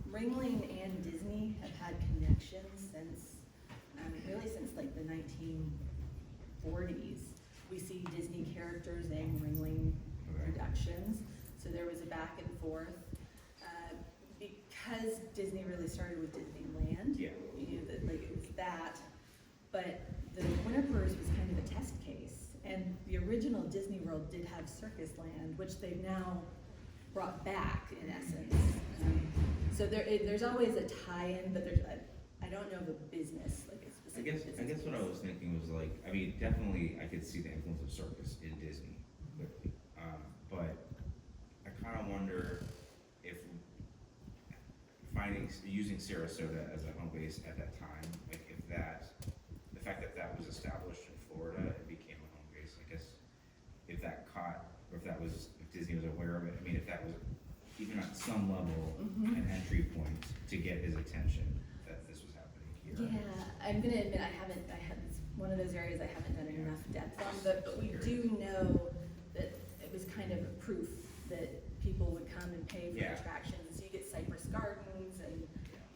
Ringling and Disney have had connections since, really since like the 1940s. We see Disney characters in Ringling productions, so there was a back and forth. Because Disney really started with Disneyland, Yeah. you know, that, like it was that, but the Winterpers was kind of a test case, and the original Disney World did have Circus Land, which they've now brought back in essence. So there's always a tie-in, but I don't know the business, like a specific I guess what I was thinking was like, I mean, definitely I could see the influence of circus in Disney, clearly. But I kind of wonder if using Sarasota as a home base at that time, like if the fact that that was established in Florida and became a home base, I guess if that caught, or if Disney was aware of it, I mean, if that was even at some level an entry point to get his attention that this was happening here. Yeah, I'm gonna admit it's one of those areas I haven't done enough depth on, but we do know that it was kind of a proof that people would come and pay for attractions. You get Cypress Gardens and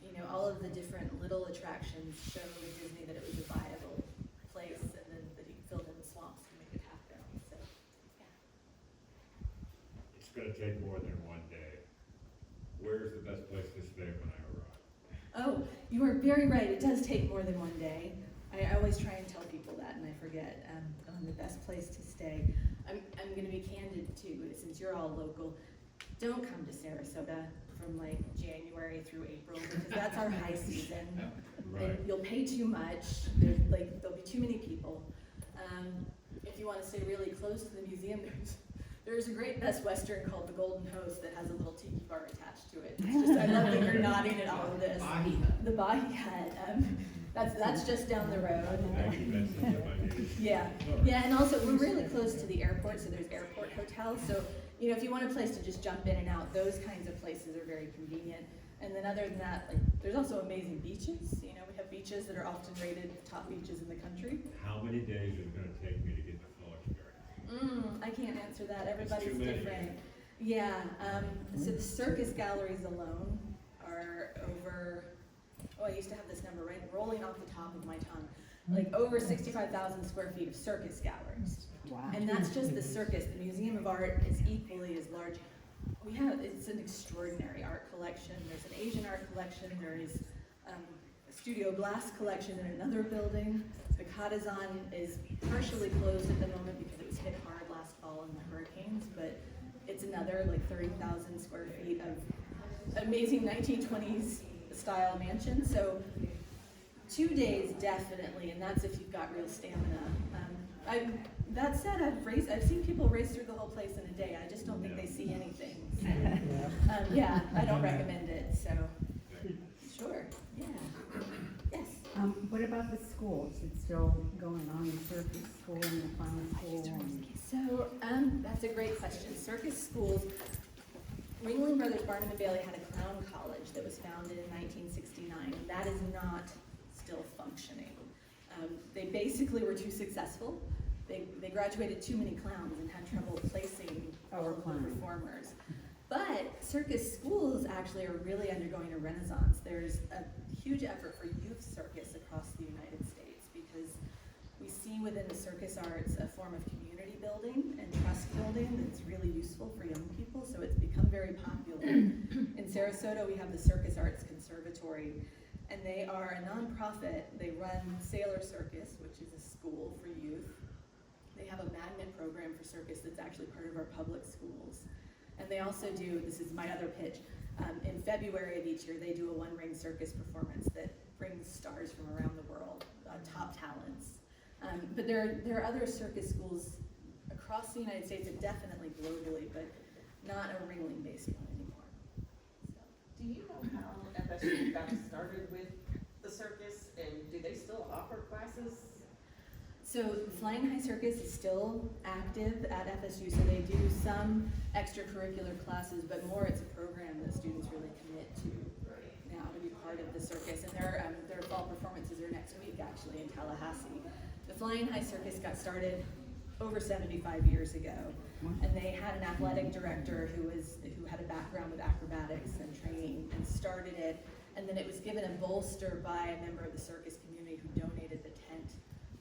you know all of the different little attractions show Disney that it was a viable place, and then that he filled in the swamps to make it happen. So yeah. It's gonna take more than one day. Where's the best place to stay when I arrive? Oh, you are very right. It does take more than one day. I always try and tell people that, and I forget. On the best place to stay. I'm going to be candid too, since you're all local. Don't come to Sarasota from like January through April, because that's our high season. Right. And you'll pay too much. There'll be too many people. If if you want to stay really close to the museum, there's a great Best Western called the Golden Host that has a little tiki bar attached to it. It's just, I love that you're nodding at all of this. The Bahi Hut. That's just down the road. Yeah, and also we're really close to the airport, so there's airport hotels. So, you know, if you want a place to just jump in and out, those kinds of places are very convenient. And then other than that, like, there's also amazing beaches. You know, we have beaches that are often rated top beaches in the country. How many days is it gonna take me to get the full experience? I can't answer that. Everybody's too many. different. Yeah, so the circus galleries alone are over, I used to have this number right rolling off the top of my tongue, like over 65,000 square feet of circus galleries. Wow. And that's just the circus. The Museum of Art is equally as large. It's an extraordinary art collection. There's an Asian art collection. There is a studio glass collection in another building. The Katazan is partially closed at the moment because it was hit hard last fall in the hurricanes, but it's another like 30,000 square feet of amazing 1920s style mansion. So 2 days definitely, and that's if you've got real stamina. That said, I've seen people race through the whole place in a day. I just don't think they see anything. So, yeah, I don't recommend it. So, sure, yeah, yes. What about the schools? It's still going on, the circus school and the clown school? And... So, that's a great question. Circus schools, Ringling Brothers Barnum and Bailey had a clown college that was founded in 1969, and that is not still functioning. They basically were too successful. They graduated too many clowns and had trouble placing all of the performers. But circus schools actually are really undergoing a renaissance. There's a huge effort for youth circus across the United States because we see within the circus arts a form of community building and trust building that's really useful for young people, so it's become very popular. In Sarasota, we have the Circus Arts Conservatory, and they are a nonprofit. They run Sailor Circus, which is a school for youth. They have a magnet program for circus that's actually part of our public schools. And they also do, this is my other pitch, in February of each year, they do a one-ring circus performance that brings stars from around the world, top talents. But there are other circus schools across the United States and definitely globally, but not a Ringling-based one anymore. So. Do you know how FSU got started with the circus, and do they still offer classes? So Flying High Circus is still active at FSU, so they do some extracurricular classes, but more it's a program that students really commit to now to be part of the circus. And their fall performances are next week actually in Tallahassee. The Flying High Circus got started over 75 years ago, and they had an athletic director who had a background with acrobatics and training and started it, and then it was given a bolster by a member of the circus community who donated the tent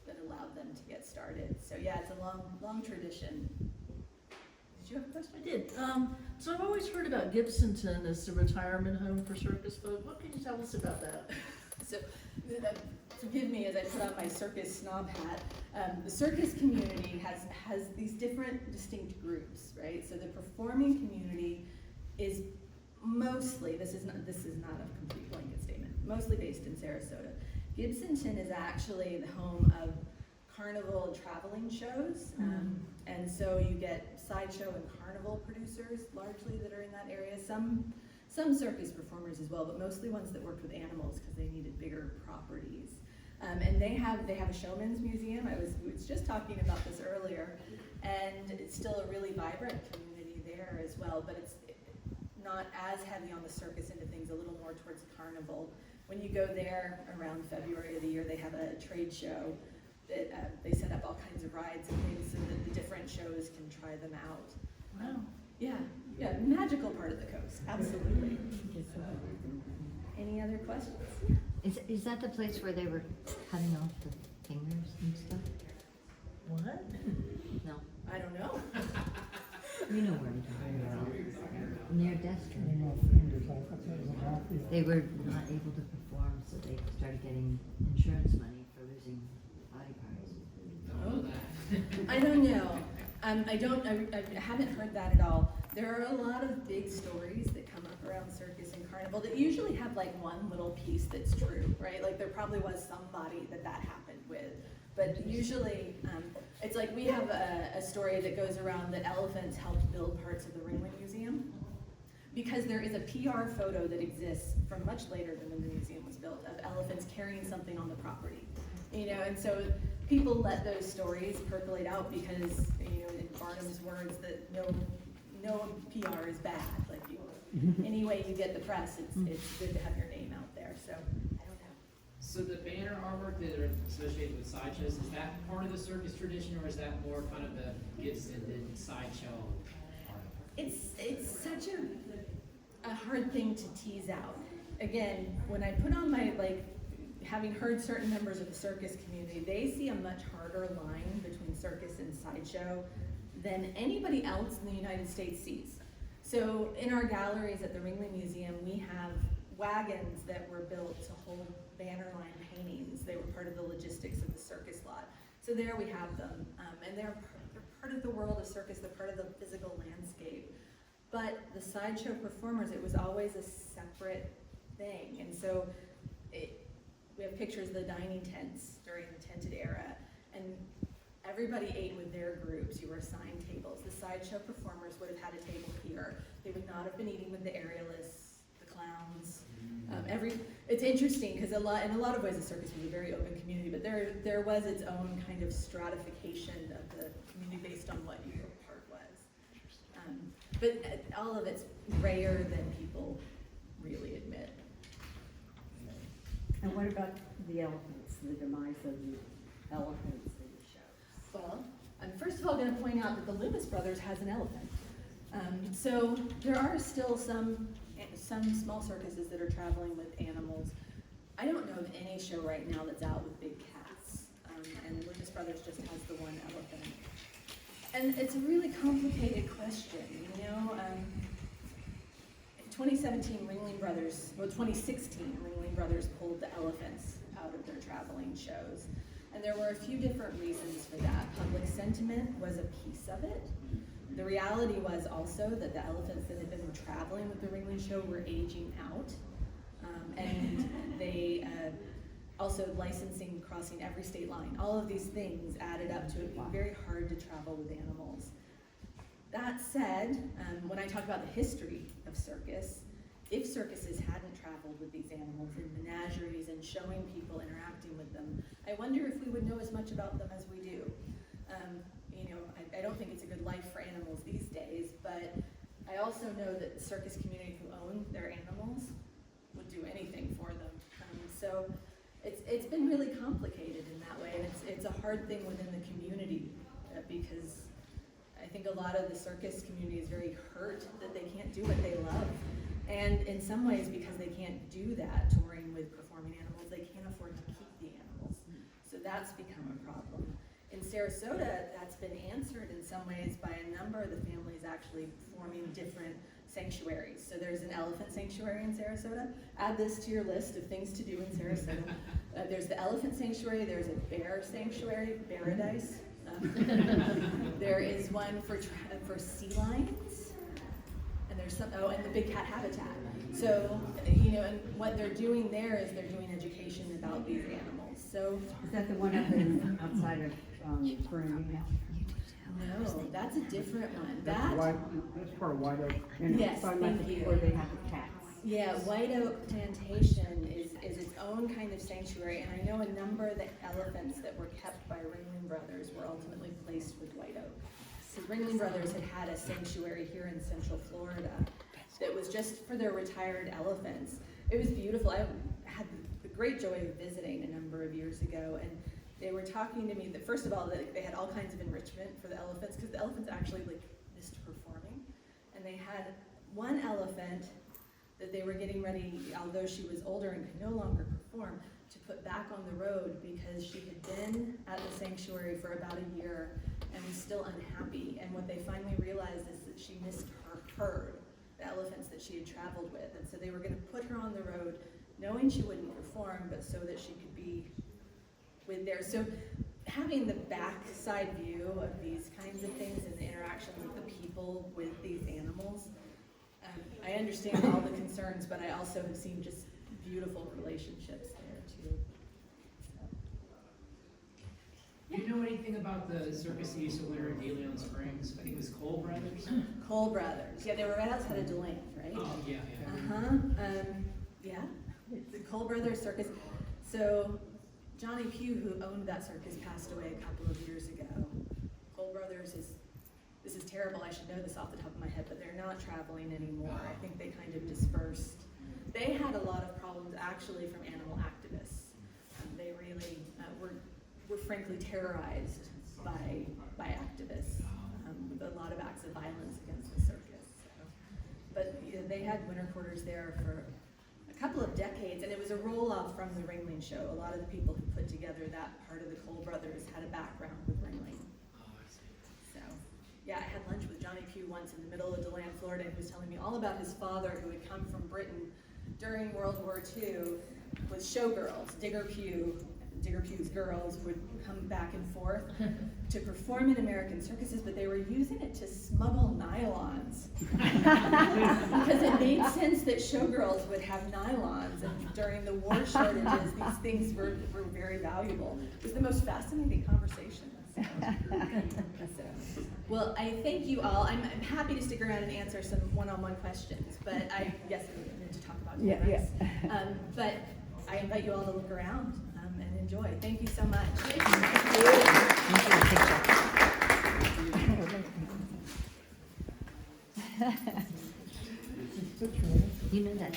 that allowed them to get started. So yeah, it's a long tradition. Did you have a question? I did. So I've always heard about Gibsonton as the retirement home for circus folk. What can you tell us about that? So, forgive me as I put on my circus snob hat. The circus community has these different distinct groups, right? So the performing community is mostly, this is not a complete blanket statement, mostly based in Sarasota. Gibsonton is actually the home of carnival and traveling shows, and so you get sideshow and carnival producers largely that are in that area. Some circus performers as well, but mostly ones that worked with animals because they needed bigger properties. And they have a showman's museum. I was just talking about this earlier, and it's still a really vibrant community there as well. But it's not as heavy on the circus end of things, a little more towards carnival. When you go there around February of the year, they have a trade show that they set up all kinds of rides and things so that the different shows can try them out. Wow. Yeah, magical part of the coast, absolutely. Any other questions? Is that the place where they were cutting off the fingers and stuff? What? No. I don't know. You know where I'm talking about. Near Destiny. They were not able to perform, so they started getting insurance money for losing body parts. Oh. I don't know. I haven't heard that at all. There are a lot of big stories that come up around circus and carnival that usually have like one little piece that's true, right? Like there probably was somebody that happened with. But usually, it's like we have a story that goes around that elephants helped build parts of the Ringling Museum, because there is a PR photo that exists from much later than when the museum was built of elephants carrying something on the property. You know, and so people let those stories percolate out because, you know, in Barnum's words, that no PR is bad. Like, any way you get the press, it's good to have your name out there. So I don't know. So the banner artwork that are associated with sideshows, is that part of the circus tradition, or is that more kind of the Gibson and sideshow art? It's such a hard thing to tease out. Again, when I put on my, like, having heard certain members of the circus community, they see a much harder line between circus and sideshow than anybody else in the United States sees. So in our galleries at the Ringling Museum, we have wagons that were built to hold banner line paintings. They were part of the logistics of the circus lot. So there we have them, and they're part of the world of circus, they're part of the physical landscape. But the sideshow performers, it was always a separate thing. And so we have pictures of the dining tents during the tented era, and everybody ate with their groups. You were assigned tables. The sideshow performers would have had a table here. They would not have been eating with the aerialists, the clowns. It's interesting because in a lot of ways the circus was a very open community, but there was its own kind of stratification of the community based on what your part was. But all of it's grayer than people really admit. And what about the elephants, the demise of the elephants in the show? Well, I'm first of all going to point out that the Loomis Brothers has an elephant. So there are still some small circuses that are traveling with animals. I don't know of any show right now that's out with big cats, and Loomis Brothers just has the one elephant. And it's a really complicated question, you know. In 2016, Ringling Brothers pulled the elephants out of their traveling shows. And there were a few different reasons for that. Public sentiment was a piece of it. The reality was also that the elephants that had been traveling with the Ringling show were aging out. And they also licensing, crossing every state line. All of these things added up to it being very hard to travel with animals. That said, when I talk about the history of circus, if circuses hadn't traveled with these animals in menageries and showing people interacting with them, I wonder if we would know as much about them as we do. You know, I don't think it's a good life for animals these days, but I also know that the circus community who own their animals would do anything for them. So it's been really complicated in that way, and it's a hard thing within the community because I think a lot of the circus community is very hurt that they can't do what they love. And in some ways, because they can't do that, touring with performing animals, they can't afford to keep the animals. So that's become a problem. In Sarasota, that's been answered in some ways by a number of the families actually forming different sanctuaries. So there's an elephant sanctuary in Sarasota. Add this to your list of things to do in Sarasota. There's the elephant sanctuary, there's a bear sanctuary, Paradise. There is one for sea lions. And there's and the big cat habitat. So, you know, and what they're doing there is they're doing education about these animals. So Is that the one up in, outside of Fernandina? no, that's a different one. That's part of White Oak. And Yes, so I thank like you. where they have the cats. Yeah, White Oak Plantation is its own kind of sanctuary, and I know a number of the elephants that were kept by Ringling Brothers were ultimately placed with White Oak. So Ringling Brothers had a sanctuary here in Central Florida that was just for their retired elephants. It was beautiful. I had the great joy of visiting a number of years ago, and they were talking to me that first of all, they had all kinds of enrichment for the elephants, because the elephants actually missed performing. And they had one elephant that they were getting ready, although she was older and could no longer perform, to put back on the road because she had been at the sanctuary for about a year and was still unhappy. And what they finally realized is that she missed her herd, the elephants that she had traveled with. And so they were going to put her on the road, knowing she wouldn't perform, but so that she could be with there. So having the backside view of these kinds of things and the interactions of the people with these animals, I understand all the concerns, but I also have seen just beautiful relationships there too. Do you know anything about the circus that used to winter in De Leon Springs? I think it was Cole Brothers? Cole Brothers, yeah, they were right outside of DeLane, right? Oh, yeah, yeah. Yeah, the Cole Brothers Circus. So Johnny Pugh, who owned that circus, passed away a couple of years ago. Cole Brothers this is terrible, I should know this off the top of my head, but they're not traveling anymore. I think they kind of dispersed. They had a lot of problems actually from animal activists. They really were frankly terrorized by activists, with a lot of acts of violence against the circus. So. But you know, they had winter quarters there for a couple of decades, and it was a roll-off from the Ringling show. A lot of the people who put together that part of the Cole Brothers had a background with Ringling. Oh, I see. So, yeah, I had lunch with Johnny Pugh once in the middle of DeLand, Florida, and he was telling me all about his father who had come from Britain during World War II with showgirls. Digger Pugh's girls would come back and forth to perform in American circuses, but they were using it to smuggle nylons. Because it made sense that showgirls would have nylons, and during the war shortages, these things were very valuable. It was the most fascinating conversation. So, well, I thank you all. I'm happy to stick around and answer some one-on-one questions, but I need to talk about you guys. But I invite you all to look around and enjoy. Thank you so much. You know that